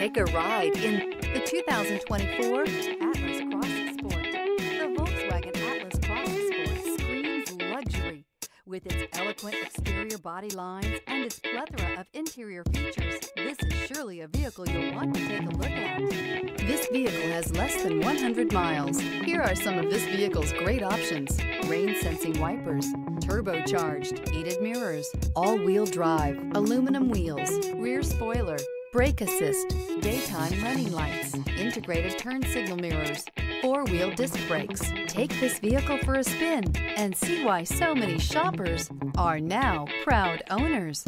Take a ride in the 2024 Atlas Cross Sport. The Volkswagen Atlas Cross Sport screams luxury. With its eloquent exterior body lines and its plethora of interior features, this is surely a vehicle you'll want to take a look at. This vehicle has less than 100 miles. Here are some of this vehicle's great options: rain-sensing wipers, turbocharged, heated mirrors, all-wheel drive, aluminum wheels, rear spoiler, brake assist, daytime running lights, integrated turn signal mirrors, four-wheel disc brakes. Take this vehicle for a spin and see why so many shoppers are now proud owners.